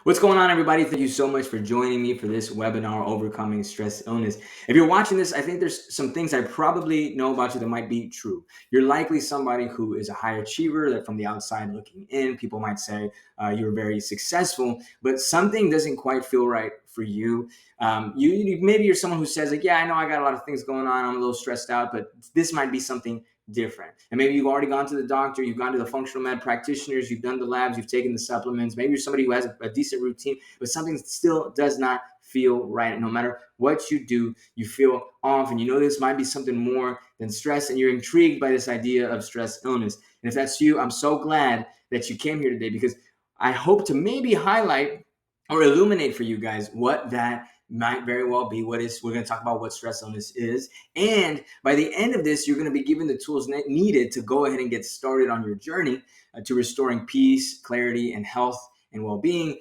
What's going on, everybody? Thank you so much for joining me for this webinar, Overcoming Stress Illness. If you're watching this, I think there's some things I probably know about you that might be true. You're likely somebody who is a high achiever, that from the outside looking in, people might say you're very successful, but something doesn't quite feel right for you. Maybe you're someone who says, like, yeah, I know I got a lot of things going on. I'm a little stressed out, but this might be something different. And maybe you've already gone to the doctor, you've gone to the functional med practitioners, you've done the labs, you've taken the supplements. Maybe you're somebody who has a decent routine, but something still does not feel right. And no matter what you do, you feel off. And you know this might be something more than stress, and you're intrigued by this idea of stress illness. And if that's you, I'm so glad that you came here today, because I hope to maybe highlight or illuminate for you guys what that might very well be. We're going to talk about what stress illness is, and by the end of this, you're going to be given the tools needed to go ahead and get started on your journey to restoring peace, clarity, and health and well-being,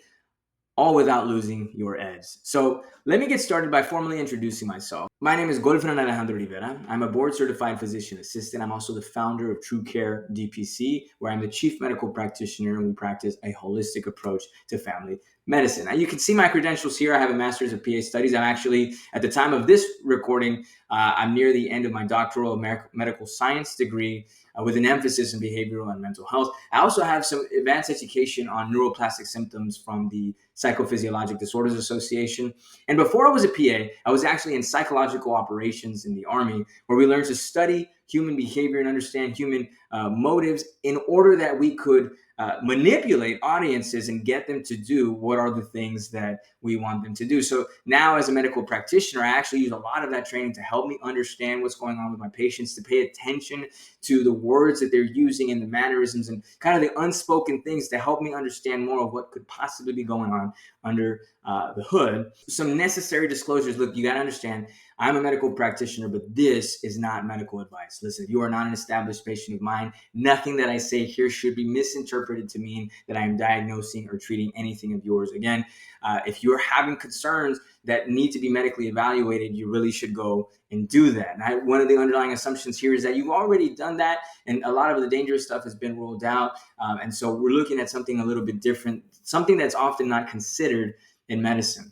all without losing your edge. So let me get started by formally introducing myself. My name is Golfran Alejandro Rivera. I'm a board-certified physician assistant. I'm also the founder of True Care DPC, where I'm the chief medical practitioner, and we practice a holistic approach to family medicine. Now, you can see my credentials here. I have a master's of PA studies. I'm actually, at the time of this recording, I'm near the end of my doctoral medical science degree with an emphasis in behavioral and mental health. I also have some advanced education on neuroplastic symptoms from the Psychophysiologic Disorders Association. And before I was a PA, I was actually in psychological operations in the Army, where we learned to study human behavior and understand human motives in order that we could manipulate audiences and get them to do what are the things that we want them to do. So now, as a medical practitioner, I actually use a lot of that training to help me understand what's going on with my patients, to pay attention to the words that they're using and the mannerisms and kind of the unspoken things to help me understand more of what could possibly be going on under the hood. Some necessary disclosures. Look, you got to understand, I'm a medical practitioner, but this is not medical advice. Listen, if you are not an established patient of mine, nothing that I say here should be misinterpreted to mean that I am diagnosing or treating anything of yours. Again, if you're having concerns that need to be medically evaluated, you really should go and do that. And one of the underlying assumptions here is that you've already done that, and a lot of the dangerous stuff has been ruled out. And so we're looking at something a little bit different, something that's often not considered in medicine.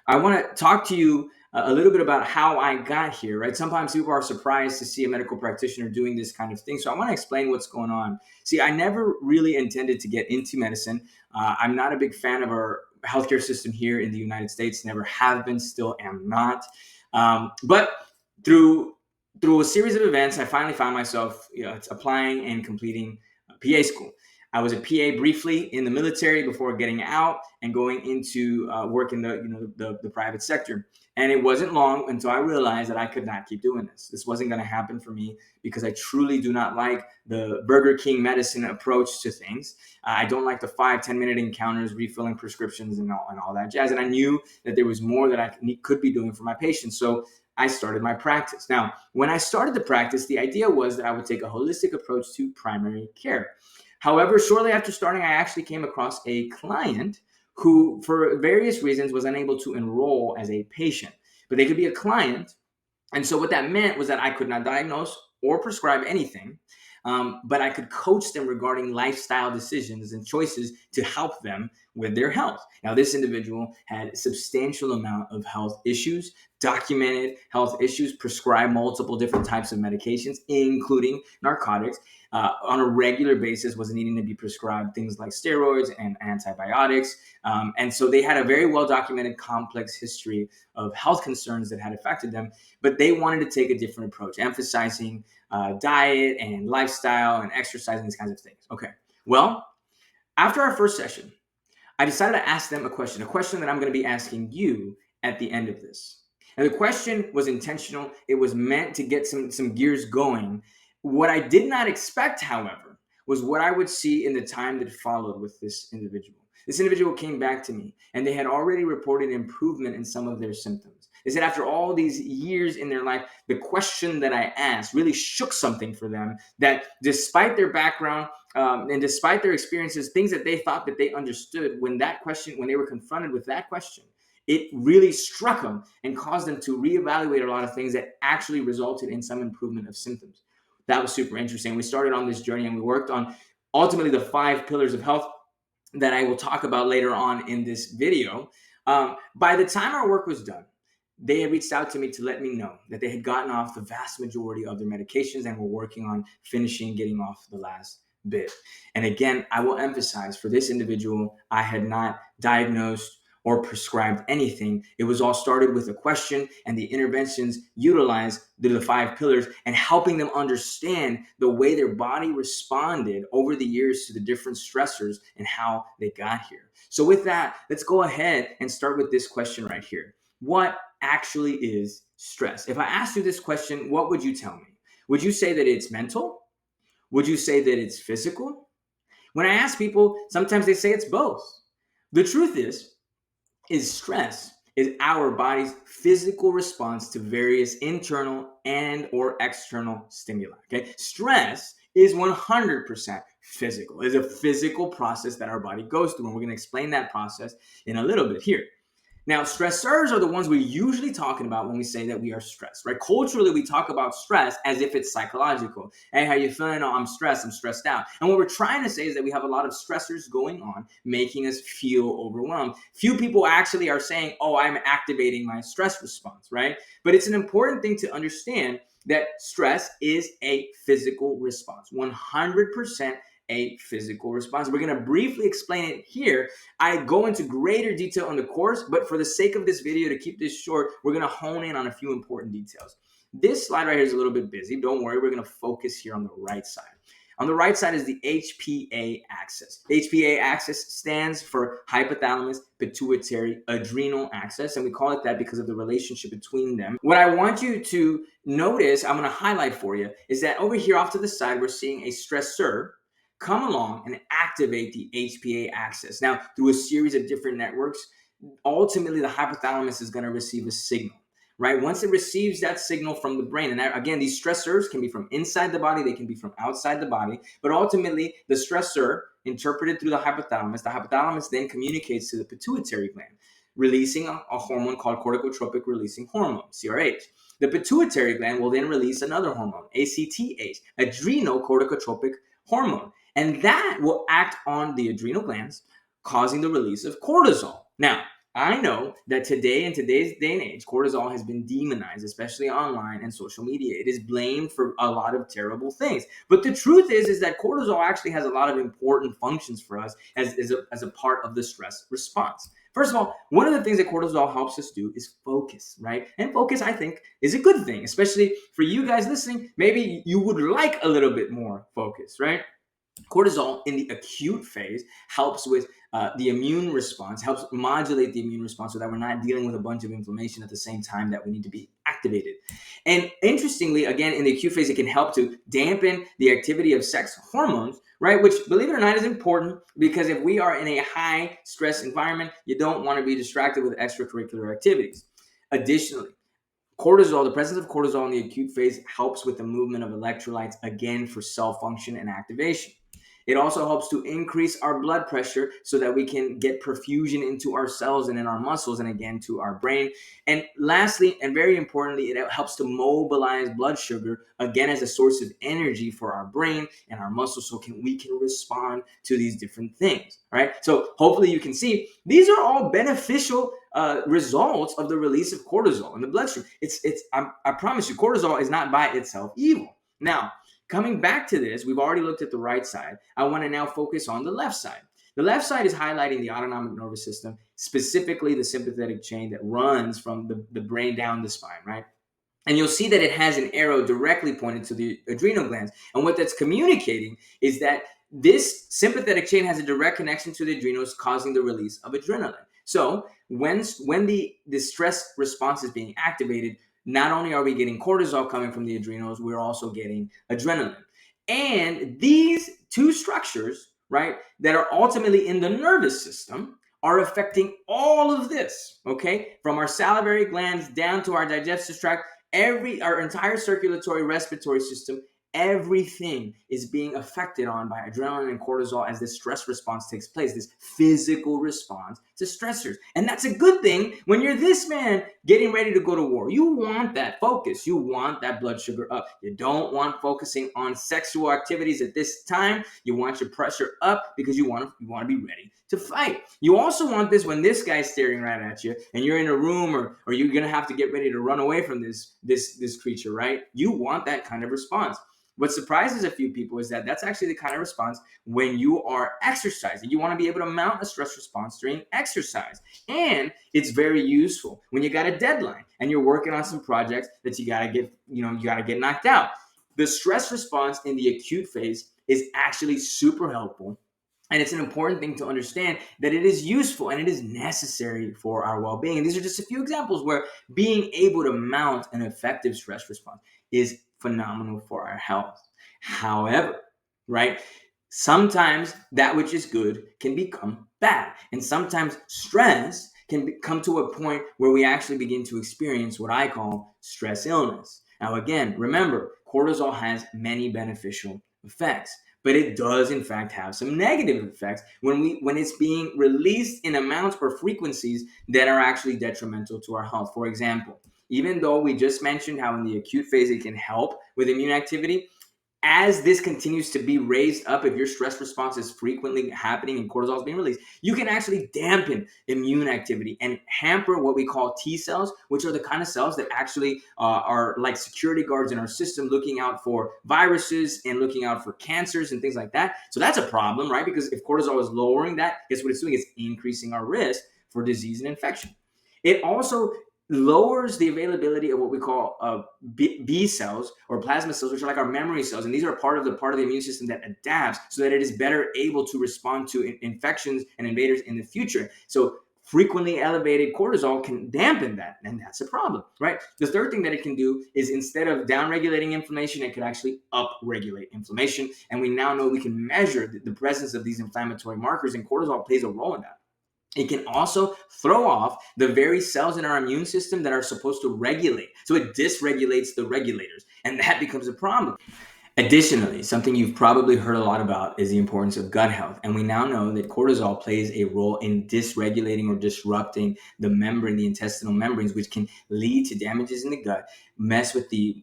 I want to talk to you a little bit about how I got here, right? Sometimes people are surprised to see a medical practitioner doing this kind of thing. So I want to explain what's going on. See, I never really intended to get into medicine. I'm not a big fan of our healthcare system here in the United States, never have been, still am not. But through a series of events, I finally found myself applying and completing PA school. I was a PA briefly in the military before getting out and going into work in the private sector. And it wasn't long until I realized that I could not keep doing this. This wasn't going to happen for me, because I truly do not like the Burger King medicine approach to things. I don't like the 5-10 minute encounters, refilling prescriptions and all that jazz. And I knew that there was more that I could be doing for my patients. So I started my practice. Now, when I started the practice, the idea was that I would take a holistic approach to primary care. However, shortly after starting, I actually came across a client who, for various reasons, was unable to enroll as a patient, but they could be a client. And so what that meant was that I could not diagnose or prescribe anything, but I could coach them regarding lifestyle decisions and choices to help them with their health. Now, this individual had a substantial amount of health issues, documented health issues, prescribed multiple different types of medications, including narcotics. On a regular basis, was needing to be prescribed things like steroids and antibiotics. And so they had a very well-documented complex history of health concerns that had affected them, but they wanted to take a different approach, emphasizing diet and lifestyle and exercise and these kinds of things. Okay, well, after our first session, I decided to ask them a question that I'm going to be asking you at the end of this. And the question was intentional. It was meant to get some gears going. What I did not expect, however, was what I would see in the time that followed with this individual. This individual came back to me, and they had already reported improvement in some of their symptoms. They said after all these years in their life, the question that I asked really shook something for them, that despite their background and despite their experiences, things that they thought that they understood, when they were confronted with that question, it really struck them and caused them to reevaluate a lot of things that actually resulted in some improvement of symptoms. That was super interesting. We started on this journey and we worked on ultimately the 5 pillars of health. that I will talk about later on in this video. By the time our work was done, they had reached out to me to let me know that they had gotten off the vast majority of their medications and were working on finishing getting off the last bit. And again, I will emphasize, for this individual, I had not diagnosed or prescribed anything. It was all started with a question, and the interventions utilized the 5 pillars and helping them understand the way their body responded over the years to the different stressors and how they got here. So with that, let's go ahead and start with this question right here. What actually is stress? If I asked you this question, what would you tell me? Would you say that it's mental? Would you say that it's physical? When I ask people, sometimes they say it's both. The truth is stress is our body's physical response to various internal and or external stimuli. Okay, stress is 100% physical. It's a physical process that our body goes through, and we're going to explain that process in a little bit here. Now, stressors are the ones we're usually talking about when we say that we are stressed, right? Culturally, we talk about stress as if it's psychological. Hey, how you feeling? Oh, I'm stressed. I'm stressed out. And what we're trying to say is that we have a lot of stressors going on, making us feel overwhelmed. Few people actually are saying, oh, I'm activating my stress response, right? But it's an important thing to understand that stress is a physical response, 100% a physical response. We're going to briefly explain it here. I go into greater detail on the course, but for the sake of this video, to keep this short, we're going to hone in on a few important details. This slide right here is a little bit busy. Don't worry, we're going to focus here on the right side. On the right side is the HPA axis. The HPA axis stands for hypothalamus, pituitary, adrenal axis, and we call it that because of the relationship between them. What I want you to notice, I'm going to highlight for you, is that over here off to the side, we're seeing a stressor come along and activate the HPA axis. Now, through a series of different networks, ultimately the hypothalamus is going to receive a signal, right? Once it receives that signal from the brain, and that, again, these stressors can be from inside the body, they can be from outside the body, but ultimately the stressor interpreted through the hypothalamus then communicates to the pituitary gland, releasing a hormone called corticotropic releasing hormone, CRH. The pituitary gland will then release another hormone, ACTH, adrenocorticotropic hormone, and that will act on the adrenal glands, causing the release of cortisol. Now, I know that today, in today's day and age, cortisol has been demonized, especially online and social media. It is blamed for a lot of terrible things. But the truth is that cortisol actually has a lot of important functions for us as a part of the stress response. First of all, one of the things that cortisol helps us do is focus, right? And focus, I think, is a good thing, especially for you guys listening. Maybe you would like a little bit more focus, right? Cortisol in the acute phase helps with the immune response, helps modulate the immune response so that we're not dealing with a bunch of inflammation at the same time that we need to be activated. And interestingly, again, in the acute phase, it can help to dampen the activity of sex hormones, right? Which, believe it or not, is important because if we are in a high stress environment, you don't want to be distracted with extracurricular activities. Additionally, cortisol, the presence of cortisol in the acute phase helps with the movement of electrolytes, again, for cell function and activation. It also helps to increase our blood pressure so that we can get perfusion into our cells and in our muscles and again to our brain. And lastly, and very importantly, it helps to mobilize blood sugar again as a source of energy for our brain and our muscles so we can respond to these different things, right? So hopefully you can see these are all beneficial results of the release of cortisol in the bloodstream. I promise you, cortisol is not by itself evil. Now, coming back to this, we've already looked at the right side. I want to now focus on the left side. The left side is highlighting the autonomic nervous system, specifically the sympathetic chain that runs from the brain down the spine, right? And you'll see that it has an arrow directly pointed to the adrenal glands. And what that's communicating is that this sympathetic chain has a direct connection to the adrenals, causing the release of adrenaline. So when the stress response is being activated, not only are we getting cortisol coming from the adrenals, we're also getting adrenaline. And these two structures, right, that are ultimately in the nervous system are affecting all of this, okay? From our salivary glands down to our digestive tract, our entire circulatory respiratory system, everything is being affected on by adrenaline and cortisol as this stress response takes place, this physical response to stressors. And that's a good thing when you're this man getting ready to go to war. You want that focus. You want that blood sugar up. You don't want focusing on sexual activities at this time. You want your pressure up because you want to be ready to fight. You also want this when this guy's staring right at you and you're in a room, or you're going to have to get ready to run away from this creature, right? You want that kind of response. What surprises a few people is that that's actually the kind of response when you are exercising. You want to be able to mount a stress response during exercise. And it's very useful when you got a deadline and you're working on some projects that you got to get knocked out. The stress response in the acute phase is actually super helpful. And it's an important thing to understand that it is useful and it is necessary for our well-being. And these are just a few examples where being able to mount an effective stress response is phenomenal for our health. However, right, sometimes that which is good can become bad. And sometimes stress can come to a point where we actually begin to experience what I call stress illness. Now, again, remember, cortisol has many beneficial effects, but it does in fact have some negative effects when it's being released in amounts or frequencies that are actually detrimental to our health. For example, even though we just mentioned how in the acute phase it can help with immune activity, as this continues to be raised up, if your stress response is frequently happening and cortisol is being released, you can actually dampen immune activity and hamper what we call T cells, which are the kind of cells that actually are like security guards in our system, looking out for viruses and looking out for cancers and things like that. So that's a problem, right? Because if cortisol is lowering that, guess what it's doing? It's increasing our risk for disease and infection. It also lowers the availability of what we call B cells or plasma cells, which are like our memory cells. And these are part of the immune system that adapts so that it is better able to respond to infections and invaders in the future. So frequently elevated cortisol can dampen that, and that's a problem, right? The third thing that it can do is, instead of down-regulating inflammation, it could actually up-regulate inflammation. And we now know we can measure the presence of these inflammatory markers, and cortisol plays a role in that. It can also throw off the very cells in our immune system that are supposed to regulate. So it dysregulates the regulators, and that becomes a problem. Additionally, something you've probably heard a lot about is the importance of gut health. And we now know that cortisol plays a role in dysregulating or disrupting the intestinal membranes, which can lead to damages in the gut, mess with the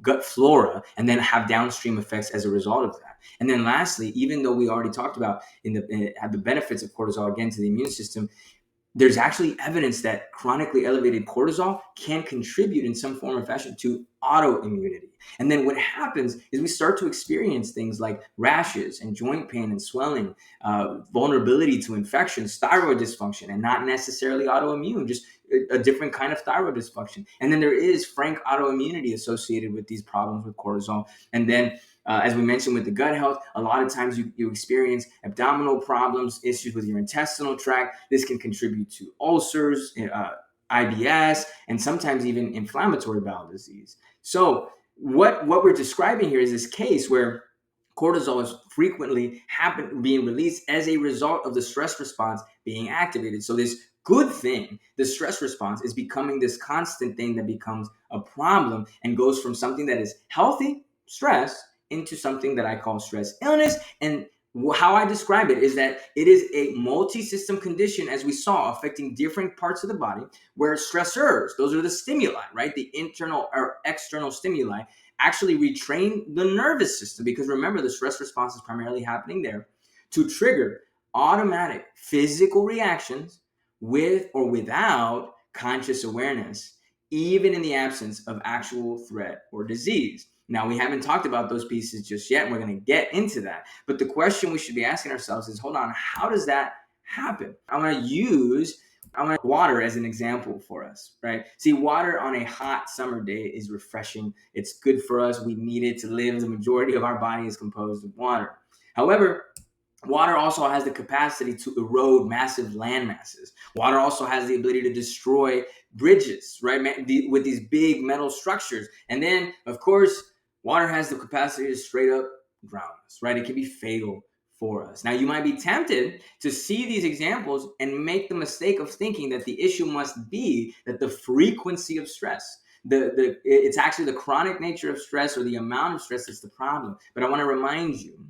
gut flora, and then have downstream effects as a result of that. And then lastly, even though we already talked about the benefits of cortisol, again, to the immune system, there's actually evidence that chronically elevated cortisol can contribute in some form or fashion to autoimmunity. And then what happens is we start to experience things like rashes and joint pain and swelling, vulnerability to infections, thyroid dysfunction, and not necessarily autoimmune, just a different kind of thyroid dysfunction. And then there is frank autoimmunity associated with these problems with cortisol. And then as we mentioned with the gut health, a lot of times you experience abdominal problems, issues with your intestinal tract. This can contribute to ulcers, IBS, and sometimes even inflammatory bowel disease. So what we're describing here is this case where cortisol is frequently being released as a result of the stress response being activated. So this good thing, the stress response, is becoming this constant thing that becomes a problem and goes from something that is healthy, stress, into something that I call stress illness. And how I describe it is that it is a multi-system condition, as we saw, affecting different parts of the body, where stressors, those are the stimuli, right? The internal or external stimuli actually retrain the nervous system, because remember, the stress response is primarily happening there, to trigger automatic physical reactions with or without conscious awareness, even in the absence of actual threat or disease. Now, we haven't talked about those pieces just yet, and we're going to get into that. But the question we should be asking ourselves is, hold on, how does that happen? I want to use water as an example for us, right? See, water on a hot summer day is refreshing. It's good for us. We need it to live. The majority of our body is composed of water. However, water also has the capacity to erode massive land masses. Water also has the ability to destroy bridges, right, with these big metal structures. And then, of course, water has the capacity to straight up drown us, right? It can be fatal for us. Now, you might be tempted to see these examples and make the mistake of thinking that the issue must be that the frequency of stress, It's actually the chronic nature of stress or the amount of stress that's the problem. But I want to remind you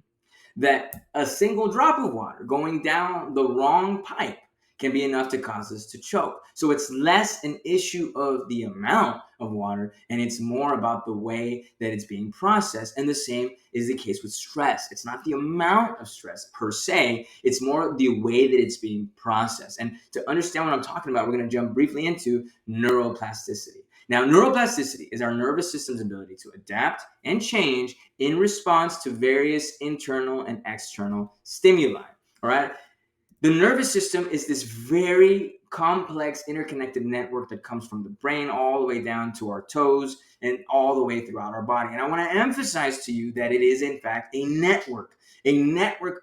that a single drop of water going down the wrong pipe can be enough to cause us to choke. So it's less an issue of the amount of water and it's more about the way that it's being processed. And the same is the case with stress. It's not the amount of stress per se, it's more the way that it's being processed. And to understand what I'm talking about, we're going to jump briefly into neuroplasticity. Now, neuroplasticity is our nervous system's ability to adapt and change in response to various internal and external stimuli. All right. The nervous system is this very complex interconnected network that comes from the brain all the way down to our toes and all the way throughout our body. And I want to emphasize to you that it is in fact a network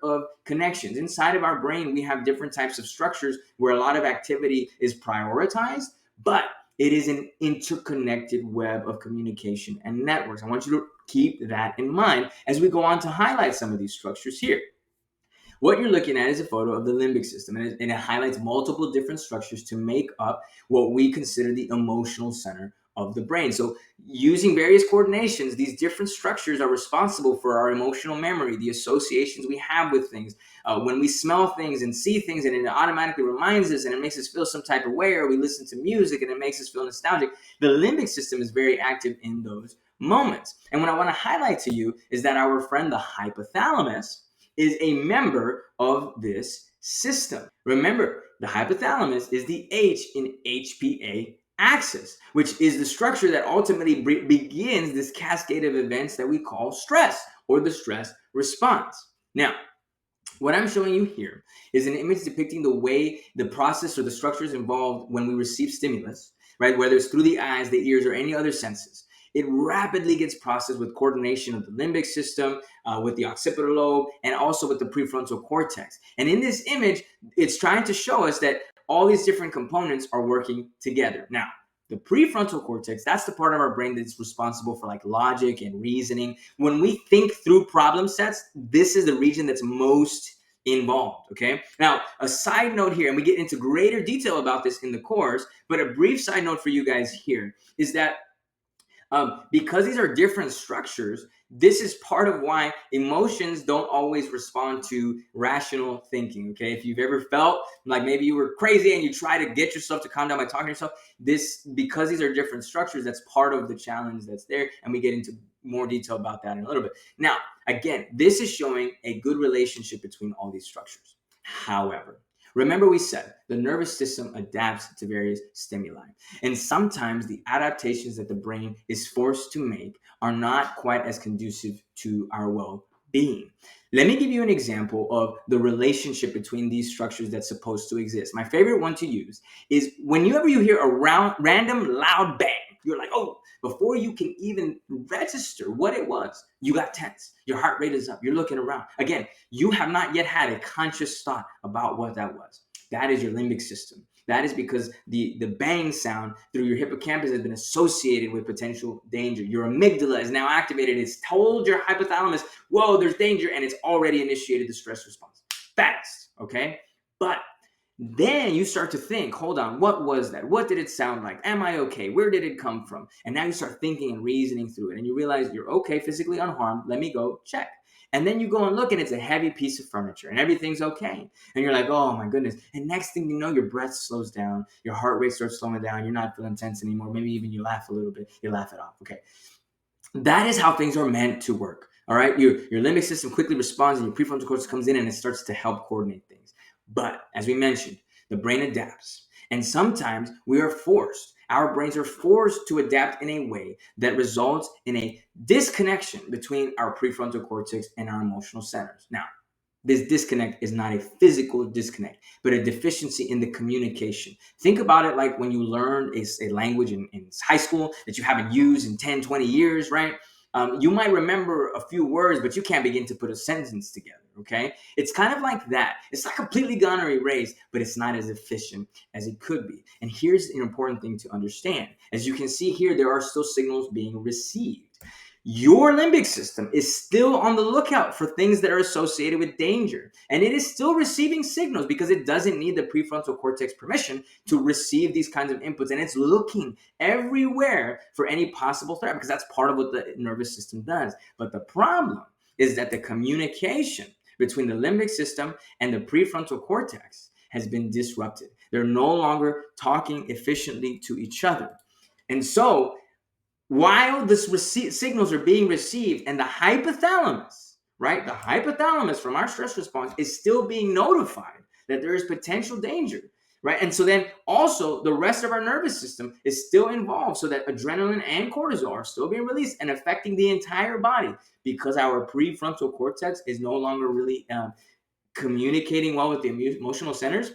of connections. Inside of our brain, we have different types of structures where a lot of activity is prioritized, but it is an interconnected web of communication and networks. I want you to keep that in mind as we go on to highlight some of these structures here. What you're looking at is a photo of the limbic system, and it highlights multiple different structures to make up what we consider the emotional center of the brain. So using various coordinations, these different structures are responsible for our emotional memory, the associations we have with things. When we smell things and see things and it automatically reminds us and it makes us feel some type of way, or we listen to music and it makes us feel nostalgic, the limbic system is very active in those moments. And what I want to highlight to you is that our friend, the hypothalamus, is a member of this system. Remember, the hypothalamus is the H in HPA axis, which is the structure that ultimately begins this cascade of events that we call stress or the stress response. Now, what I'm showing you here is an image depicting the way the process or the structures involved when we receive stimulus, right? Whether it's through the eyes, the ears, or any other senses. It rapidly gets processed with coordination of the limbic system, with the occipital lobe, and also with the prefrontal cortex. And in this image, it's trying to show us that all these different components are working together. Now, the prefrontal cortex, that's the part of our brain that's responsible for like logic and reasoning. When we think through problem sets, this is the region that's most involved, okay? Now, a side note here, and we get into greater detail about this in the course, but a brief side note for you guys here is that because these are different structures, this is part of why emotions don't always respond to rational thinking, okay? If you've ever felt like maybe you were crazy and you try to get yourself to calm down by talking to yourself, because these are different structures, that's part of the challenge that's there, and we get into more detail about that in a little bit. Now, again, this is showing a good relationship between all these structures. However, remember we said the nervous system adapts to various stimuli. And sometimes the adaptations that the brain is forced to make are not quite as conducive to our well-being. Let me give you an example of the relationship between these structures that's supposed to exist. My favorite one to use is whenever you hear a random loud bang, you're like, oh, before you can even register what it was, you got tense. Your heart rate is up. You're looking around. Again, you have not yet had a conscious thought about what that was. That is your limbic system. That is because the bang sound through your hippocampus has been associated with potential danger. Your amygdala is now activated. It's told your hypothalamus, whoa, there's danger, and it's already initiated the stress response. Fast, okay? But then you start to think, hold on, what was that? What did it sound like? Am I okay? Where did it come from? And now you start thinking and reasoning through it. And you realize you're okay, physically unharmed. Let me go check. And then you go and look and it's a heavy piece of furniture and everything's okay. And you're like, oh my goodness. And next thing you know, your breath slows down. Your heart rate starts slowing down. You're not feeling tense anymore. Maybe even you laugh a little bit. You laugh it off. Okay. That is how things are meant to work. All right. Your limbic system quickly responds and your prefrontal cortex comes in and it starts to help coordinate things. But as we mentioned, the brain adapts. And sometimes our brains are forced to adapt in a way that results in a disconnection between our prefrontal cortex and our emotional centers. Now, this disconnect is not a physical disconnect, but a deficiency in the communication. Think about it like when you learn a language in high school that you haven't used in 10, 20 years, right? You might remember a few words, but you can't begin to put a sentence together, okay? It's kind of like that. It's not completely gone or erased, but it's not as efficient as it could be. And here's an important thing to understand. As you can see here, there are still signals being received. Your limbic system is still on the lookout for things that are associated with danger. And it is still receiving signals because it doesn't need the prefrontal cortex permission to receive these kinds of inputs. And it's looking everywhere for any possible threat because that's part of what the nervous system does. But the problem is that the communication between the limbic system and the prefrontal cortex has been disrupted. They're no longer talking efficiently to each other. And so while signals are being received and the hypothalamus, right, the hypothalamus from our stress response is still being notified that there is potential danger, right? And so then also the rest of our nervous system is still involved so that adrenaline and cortisol are still being released and affecting the entire body because our prefrontal cortex is no longer really communicating well with the emotional centers.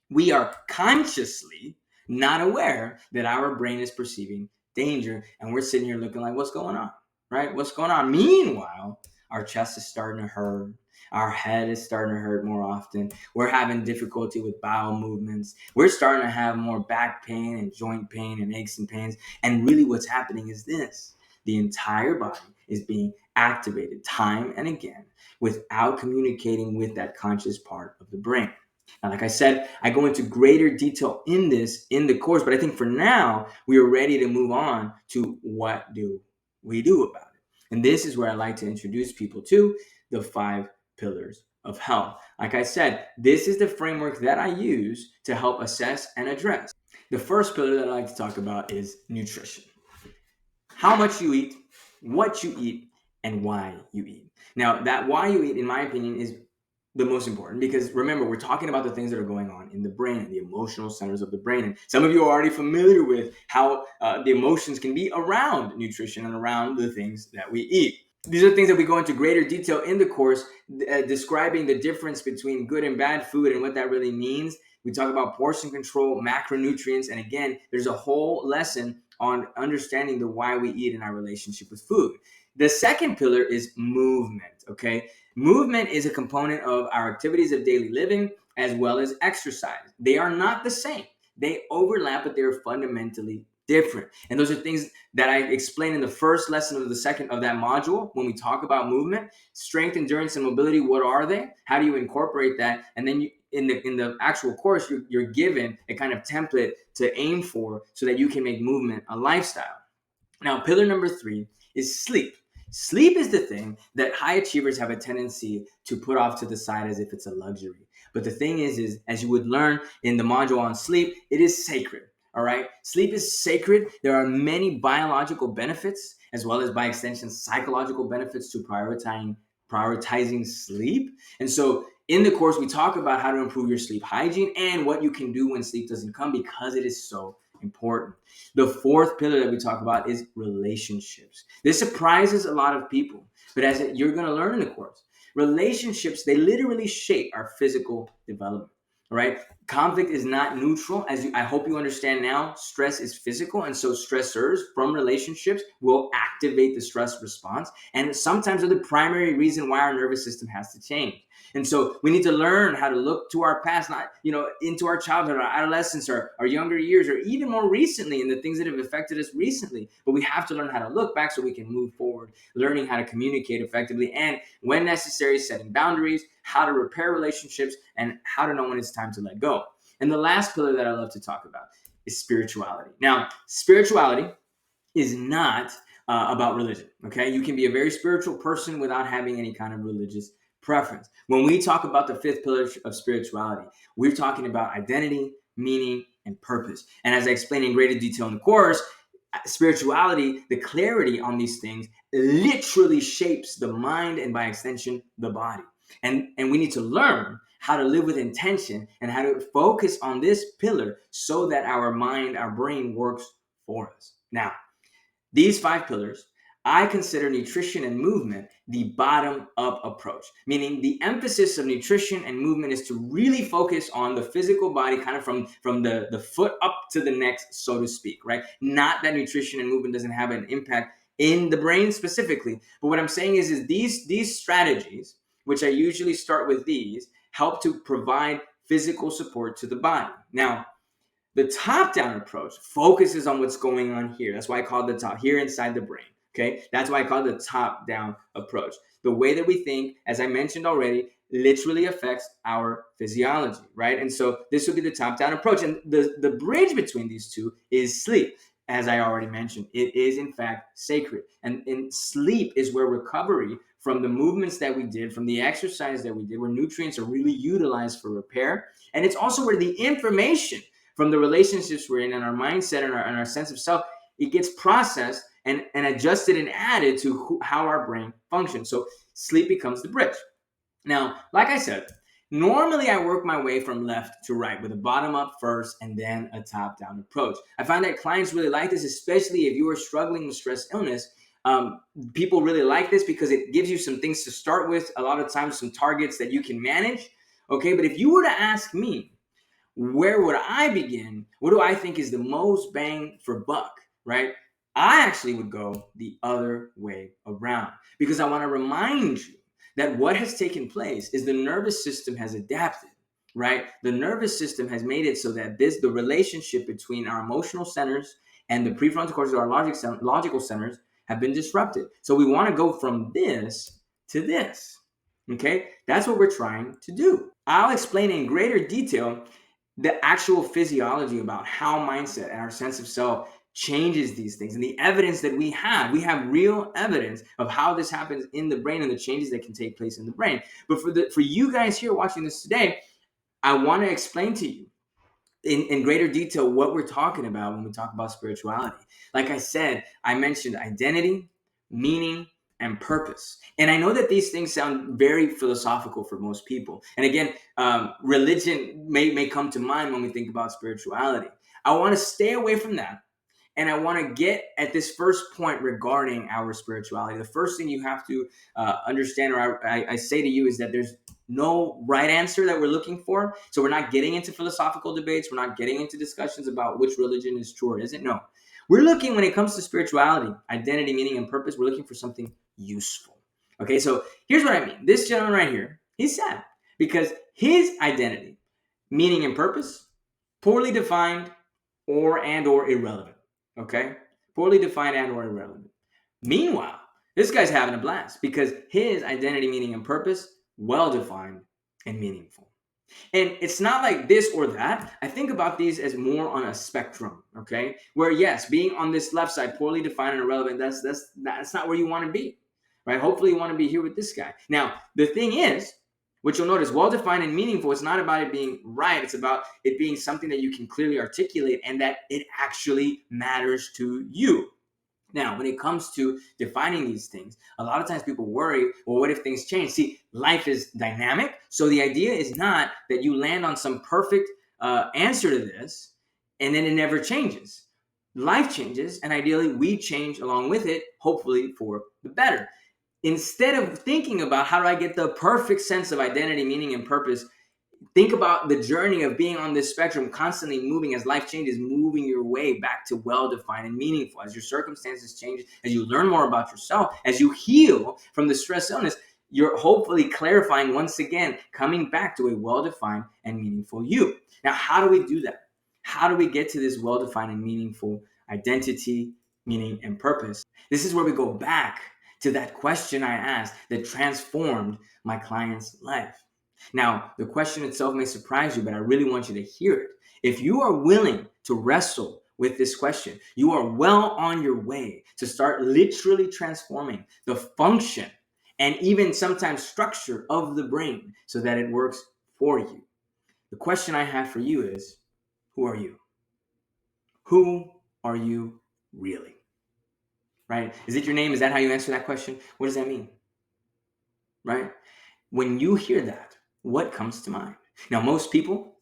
We are consciously not aware that our brain is perceiving danger, and we're sitting here looking like, what's going on, right? What's going on? Meanwhile, our chest is starting to hurt. Our head is starting to hurt more often. We're having difficulty with bowel movements. We're starting to have more back pain and joint pain and aches and pains. And really what's happening is this. The entire body is being activated time and again without communicating with that conscious part of the brain. Now, like I said, I go into greater detail in this in the course, but I think for now, we are ready to move on to what do we do about it. And this is where I like to introduce people to the 5 pillars of health. Like I said, this is the framework that I use to help assess and address. The first pillar that I like to talk about is nutrition. How much you eat, what you eat, and why you eat. Now, that why you eat, in my opinion, is the most important because remember, we're talking about the things that are going on in the brain and the emotional centers of the brain. And some of you are already familiar with how the emotions can be around nutrition and around the things that we eat. These are things that we go into greater detail in the course, describing the difference between good and bad food and what that really means. We talk about portion control, macronutrients, and again, there's a whole lesson on understanding the why we eat in our relationship with food. The second pillar is movement, okay? Movement is a component of our activities of daily living as well as exercise. They are not the same. They overlap, but they're fundamentally different. And those are things that I explained in the first lesson of the second of that module when we talk about movement. Strength, endurance, and mobility, what are they? How do you incorporate that? And then in the actual course, you're given a kind of template to aim for so that you can make movement a lifestyle. Now, pillar number 3 is sleep. Sleep is the thing that high achievers have a tendency to put off to the side as if it's a luxury. But the thing is as you would learn in the module on sleep, it is sacred. All right. Sleep is sacred. There are many biological benefits, as well as by extension, psychological benefits to prioritizing sleep. And so in the course, we talk about how to improve your sleep hygiene and what you can do when sleep doesn't come because it is so important. The fourth pillar that we talk about is relationships. This surprises a lot of people, but as you're going to learn in the course, relationships, they literally shape our physical development. All right. Conflict is not neutral. I hope you understand now, stress is physical. And so stressors from relationships will activate the stress response. And sometimes are the primary reason why our nervous system has to change. And so we need to learn how to look to our past, not, into our childhood, our adolescence, or our younger years, or even more recently in the things that have affected us recently. But we have to learn how to look back so we can move forward, learning how to communicate effectively, and when necessary, setting boundaries, how to repair relationships, and how to know when it's time to let go. And the last pillar that I love to talk about is spirituality. Now, spirituality is not about religion, okay? You can be a very spiritual person without having any kind of religious preference. When we talk about the 5th pillar of spirituality, we're talking about identity, meaning, and purpose. And as I explained in greater detail in the course, spirituality, the clarity on these things literally shapes the mind and by extension, the body. And we need to learn how to live with intention and how to focus on this pillar so that our mind, our brain works for us. Now, these 5 pillars, I consider nutrition and movement the bottom-up approach, meaning the emphasis of nutrition and movement is to really focus on the physical body, kind of from the foot up to the neck, so to speak, right? Not that nutrition and movement doesn't have an impact in the brain specifically, but what I'm saying is these strategies, which I usually start with these, help to provide physical support to the body. Now, the top-down approach focuses on what's going on here. That's why I call it the top, here inside the brain. Okay, that's why I call it the top-down approach. The way that we think, as I mentioned already, literally affects our physiology, right? And so this would be the top-down approach. And the bridge between these two is sleep. As I already mentioned, it is in fact sacred. And in sleep is where recovery from the movements that we did, from the exercise that we did, where nutrients are really utilized for repair. And it's also where the information from the relationships we're in and our mindset and our sense of self, it gets processed and adjusted and added to how our brain functions. So sleep becomes the bridge. Now, like I said, normally I work my way from left to right with a bottom up first and then a top down approach. I find that clients really like this, especially if you are struggling with stress illness. People really like this because it gives you some things to start with, a lot of times some targets that you can manage. Okay, but if you were to ask me, where would I begin? What do I think is the most bang for buck, right? I actually would go the other way around because I want to remind you that what has taken place is the nervous system has adapted, right? The nervous system has made it so that the relationship between our emotional centers and the prefrontal cortex, our logical centers, have been disrupted. So we want to go from this to this. Okay, that's what we're trying to do. I'll explain in greater detail the actual physiology about how mindset and our sense of self changes these things and the evidence that we have real evidence of how this happens in the brain and the changes that can take place in the brain. But for you guys here watching this today, I want to explain to you in greater detail what we're talking about when we talk about spirituality. Like I said, I mentioned identity, meaning, and purpose. And I know that these things sound very philosophical for most people. And again, religion may come to mind when we think about spirituality. I want to stay away from that. And I want to get at this first point regarding our spirituality. The first thing you have to understand, or I say to you, is that there's no right answer that we're looking for. So we're not getting into philosophical debates. We're not getting into discussions about which religion is true or isn't. No. We're looking, when it comes to spirituality, identity, meaning, and purpose, we're looking for something useful. Okay, so here's what I mean. This gentleman right here, he's sad because his identity, meaning, and purpose, poorly defined or irrelevant. Okay? Poorly defined and or irrelevant. Meanwhile, this guy's having a blast because his identity, meaning, and purpose, well defined and meaningful. And it's not like this or that. I think about these as more on a spectrum, okay? Where yes, being on this left side, poorly defined and irrelevant, that's not where you want to be, right? Hopefully you want to be here with this guy. Now, the thing is, what you'll notice, well-defined and meaningful, it's not about it being right. It's about it being something that you can clearly articulate and that it actually matters to you. Now, when it comes to defining these things, a lot of times people worry, well, what if things change? See, life is dynamic. So the idea is not that you land on some perfect answer to this and then it never changes. Life changes, and ideally we change along with it, hopefully for the better. Instead of thinking about how do I get the perfect sense of identity, meaning, and purpose, think about the journey of being on this spectrum, constantly moving as life changes, moving your way back to well-defined and meaningful. As your circumstances change, as you learn more about yourself, as you heal from the stress illness, you're hopefully clarifying once again, coming back to a well-defined and meaningful you. Now, how do we do that? How do we get to this well-defined and meaningful identity, meaning, and purpose? This is where we go back to that question I asked that transformed my client's life. Now, the question itself may surprise you, but I really want you to hear it. If you are willing to wrestle with this question, you are well on your way to start literally transforming the function and even sometimes structure of the brain so that it works for you. The question I have for you is, who are you? Who are you really? Right? Is it your name? Is that how you answer that question? What does that mean? Right? When you hear that, what comes to mind? Now, most people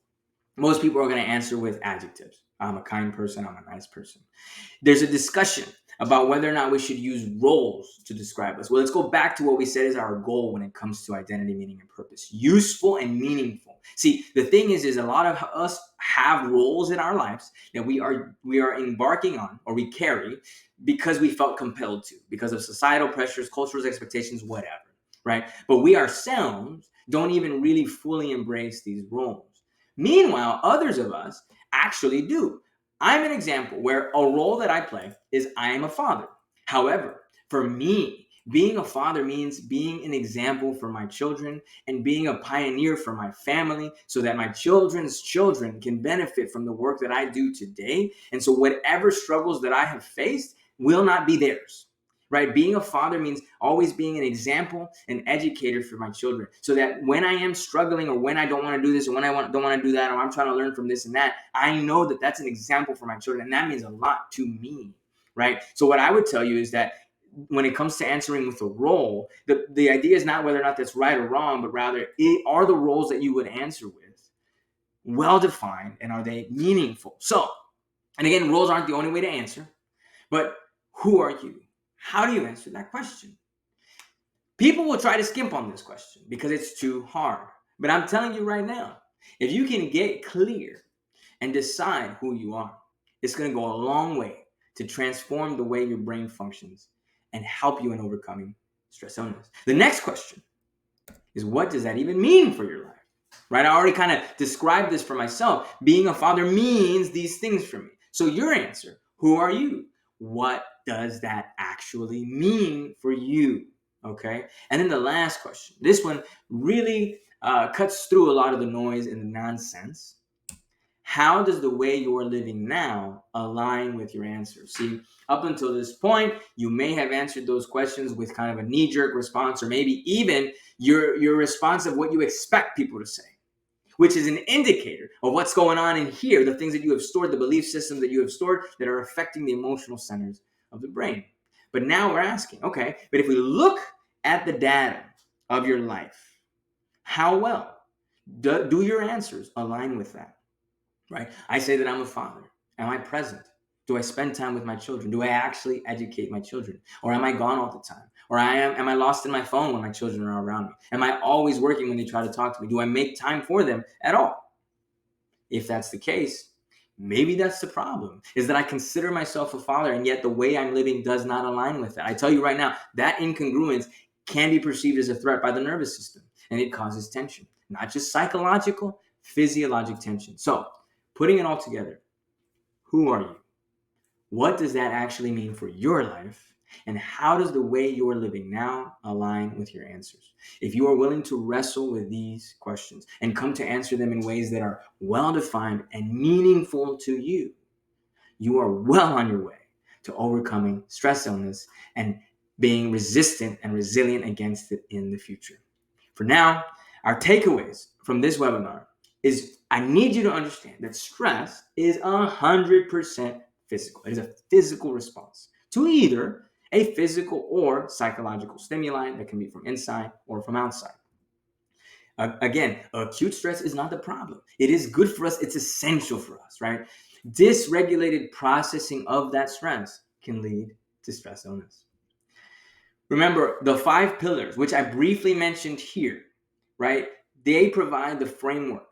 are going to answer with adjectives. I'm a kind person. I'm a nice person. There's a discussion about whether or not we should use roles to describe us. Well, let's go back to what we said is our goal when it comes to identity, meaning, and purpose. Useful and meaningful. See, the thing is a lot of us have roles in our lives that we are embarking on, or we carry because we felt compelled to, because of societal pressures, cultural expectations, whatever. Right? But we ourselves don't even really fully embrace these roles. Meanwhile, others of us actually do. I'm an example where a role that I play is I am a father. However, For me, being a father means being an example for my children and being a pioneer for my family so that my children's children can benefit from the work that I do today. And so whatever struggles that I have faced will not be theirs. Right? Being a father means always being an example, an educator for my children, so that when I am struggling or when I don't want to do this or when don't want to do that or I'm trying to learn from this and that, I know that that's an example for my children. And that means a lot to me. Right? So what I would tell you is that when it comes to answering with a role, the idea is not whether or not that's right or wrong, but rather are the roles that you would answer with well defined and are they meaningful? So, and again, roles aren't the only way to answer, but who are you? How do you answer that question? People will try to skimp on this question because it's too hard. But I'm telling you right now, if you can get clear and decide who you are, it's going to go a long way to transform the way your brain functions and help you in overcoming stress illness. The next question is, what does that even mean for your life? Right? I already kind of described this for myself. Being a father means these things for me. So your answer, who are you? What does that actually mean for you? Okay. And then the last question, this one really cuts through a lot of the noise and the nonsense. How does the way you're living now align with your answers? See, up until this point, you may have answered those questions with kind of a knee-jerk response, or maybe even your response of what you expect people to say, which is an indicator of what's going on in here, the things that you have stored, the belief systems that you have stored that are affecting the emotional centers of the brain. But now we're asking, okay, but if we look at the data of your life, how well do your answers align with that? Right? I say that I'm a father. Am I present? Do I spend time with my children? Do I actually educate my children? Or am I gone all the time? Or am I lost in my phone when my children are around me? Am I always working when they try to talk to me? Do I make time for them at all? If that's the case, maybe that's the problem, is that I consider myself a father and yet the way I'm living does not align with that. I tell you right now, that incongruence can be perceived as a threat by the nervous system, and it causes tension, not just psychological, physiologic tension. So putting it all together, who are you? What does that actually mean for your life? And how does the way you're living now align with your answers? If you are willing to wrestle with these questions and come to answer them in ways that are well-defined and meaningful to you, you are well on your way to overcoming stress illness and being resistant and resilient against it in the future. For now, our takeaways from this webinar is I need you to understand that stress is 100% physical. It is a physical response to either a physical or psychological stimuli that can be from inside or from outside. Again, acute stress is not the problem. It is good for us. It's essential for us, right? Dysregulated processing of that stress can lead to stress illness. Remember, the 5 pillars, which I briefly mentioned here, right? They provide the framework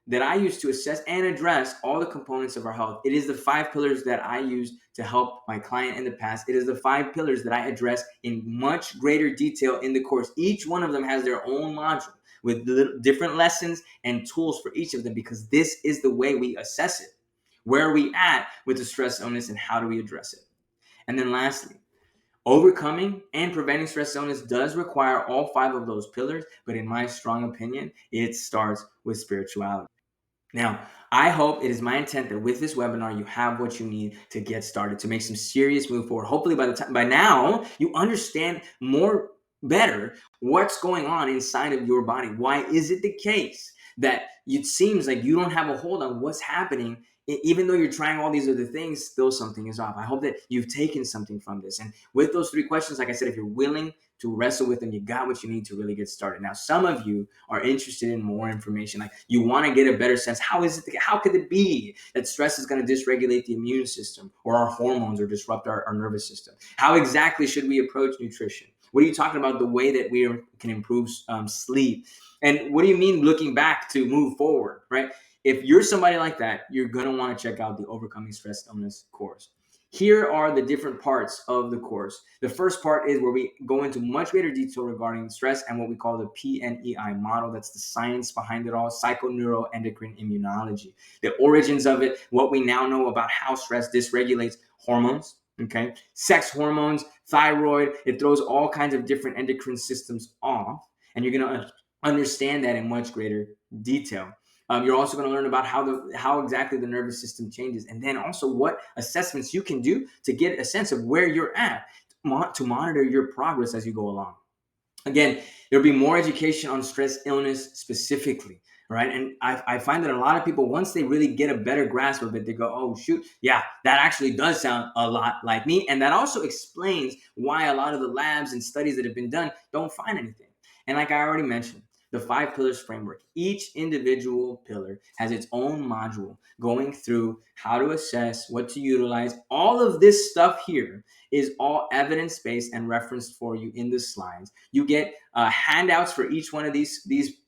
that I use to assess and address all the components of our health. It is the 5 pillars that I use to help my client in the past. It is the 5 pillars that I address in much greater detail in the course. Each one of them has their own module with different lessons and tools for each of them, because this is the way we assess it. Where are we at with the stress illness and how do we address it? And then lastly, overcoming and preventing stress illness does require all 5 of those pillars, but in my strong opinion, it starts with spirituality. Now, I hope, it is my intent that with this webinar, you have what you need to get started, to make some serious move forward. Hopefully by now, you understand better what's going on inside of your body. Why is it the case that it seems like you don't have a hold on what's happening? Even though you're trying all these other things, still something is off. I hope that you've taken something from this. And with those 3 questions, like I said, if you're willing to wrestle with them, you got what you need to really get started. Now, some of you are interested in more information. Like, you want to get a better sense. How could it be that stress is going to dysregulate the immune system or our hormones or disrupt our nervous system? How exactly should we approach nutrition? What are you talking about the way that we can improve sleep? And what do you mean looking back to move forward, right? If you're somebody like that, you're going to want to check out the Overcoming Stress Illness course. Here are the different parts of the course. The first part is where we go into much greater detail regarding stress and what we call the PNEI model. That's the science behind it all, psychoneuroendocrine immunology, the origins of it, what we now know about how stress dysregulates hormones, Okay, sex hormones, thyroid, it throws all kinds of different endocrine systems off, and you're going to understand that in much greater detail. You're also going to learn about how exactly the nervous system changes, and then also what assessments you can do to get a sense of where you're at, to monitor your progress as you go along. Again, there'll be more education on stress illness specifically, right? And I find that a lot of people, once they really get a better grasp of it, they go, oh, shoot, yeah, that actually does sound a lot like me. And that also explains why a lot of the labs and studies that have been done don't find anything. And like I already mentioned, the 5 pillars framework, each individual pillar has its own module going through how to assess, what to utilize. All of this stuff here is all evidence-based and referenced for you in the slides. You get handouts for each one of these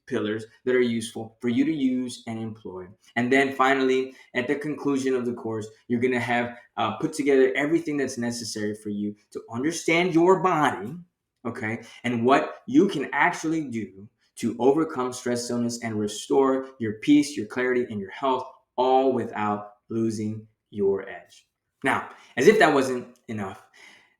pillars that are useful for you to use and employ. And then finally, at the conclusion of the course, you're going to have put together everything that's necessary for you to understand your body, okay, and what you can actually do to overcome stress illness and restore your peace, your clarity, and your health, all without losing your edge. Now, as if that wasn't enough,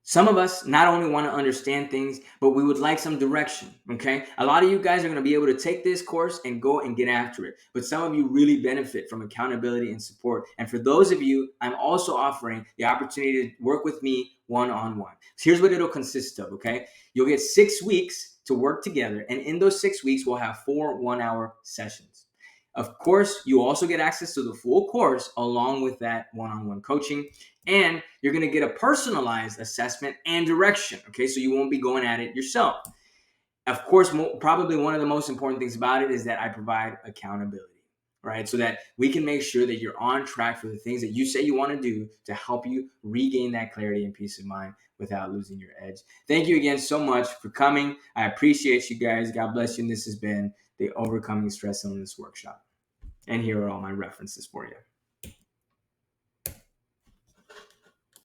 some of us not only want to understand things, but we would like some direction, okay? A lot of you guys are going to be able to take this course and go and get after it. But some of you really benefit from accountability and support. And for those of you, I'm also offering the opportunity to work with me one-on-one. So here's what it'll consist of, okay? You'll get 6 weeks to work together. And in those 6 weeks, we'll have 4 one-hour sessions. Of course, you also get access to the full course along with that one-on-one coaching. And you're going to get a personalized assessment and direction. Okay, so you won't be going at it yourself. Of course, probably one of the most important things about it is that I provide accountability, right? So that we can make sure that you're on track for the things that you say you want to do to help you regain that clarity and peace of mind without losing your edge. Thank you again so much for coming. I appreciate you guys. God bless you. And this has been the Overcoming Stress Illness Workshop. And here are all my references for you.